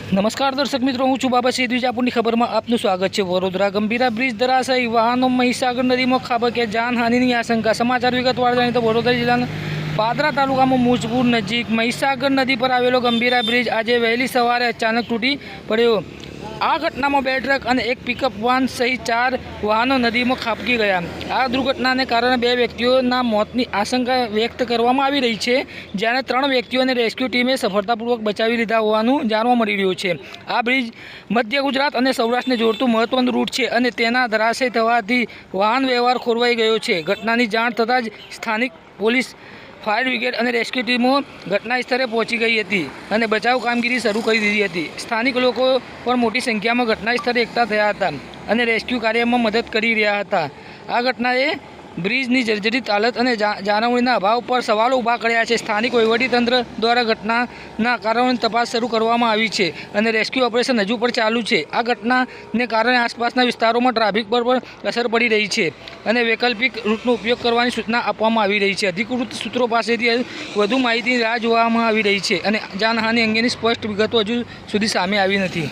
નમસ્કાર દર્શક મિત્રો, હું છું બાબા સિદ્ધ વિજાપુરની ખબરમાં આપનું સ્વાગત છે। વડોદરા ગંભીરા બ્રિજ ધરાશાયી, વાહનો મહીસાગર નદીમાં ખાબકે, જાનહાનિની આશંકા। સમાચાર વિગતવાર જાણીએ તો વડોદરા જિલ્લાના પાદરા તાલુકામાં મુજપુર નજીક મહીસાગર નદી પર આવેલો ગંભીરા બ્રિજ આજે વહેલી સવારે અચાનક તૂટી પડ્યો। આ ઘટનામાં 2 ટ્રક અને 1 પિકઅપ વાન સહિત 4 વાહનો નદીમાં ખાબકી ગયા। આ દુર્ઘટનાને કારણે 2 વ્યક્તિઓના મોતની આશંકા વ્યક્ત કરવામાં આવી રહી છે, જ્યારે 3 વ્યક્તિઓને રેસ્ક્યુ ટીમે સફળતાપૂર્વક બચાવી લીધા હોવાનું જાણવા મળી રહ્યું છે। આ બ્રિજ મધ્ય ગુજરાત અને સૌરાષ્ટ્રને જોડતું મહત્વનું રૂટ છે અને તેના ધરાશય થવાથી વાહન વ્યવહાર ખોરવાઈ ગયો છે। ઘટનાની જાણ થતાં જ સ્થાનિક પોલીસ, ફાયર બ્રિગેડ અને રેસ્ક્યુ ટીમો ઘટના સ્થળે પહોંચી ગઈ હતી અને બચાવ કામગીરી શરૂ કરી દીધી હતી। સ્થાનિક લોકો પણ મોટી સંખ્યામાં ઘટના સ્થળે એકઠા થયા હતા અને રેસ્ક્યુ કાર્યમાં મદદ કરી રહ્યા હતા। આ ઘટનાએ બ્રિજની જર્જરિત હાલત અને જાળવણીના અભાવ પર સવાલો ઊભા કર્યા છે। સ્થાનિક વહીવટીતંત્ર દ્વારા ઘટનાના કારણોની તપાસ શરૂ કરવામાં આવી છે અને રેસ્ક્યુ ઓપરેશન હજુ પણ ચાલુ છે। આ ઘટનાને કારણે આસપાસના વિસ્તારોમાં ટ્રાફિક પર પણ અસર પડી રહી છે અને વૈકલ્પિક રૂટનો ઉપયોગ કરવાની સૂચના આપવામાં આવી રહી છે। અધિકૃત સૂત્રો પાસેથી વધુ માહિતીની રાહ જોવામાં આવી રહી છે અને જાનહાનિ અંગેની સ્પષ્ટ વિગતો હજુ સુધી સામે આવી નથી।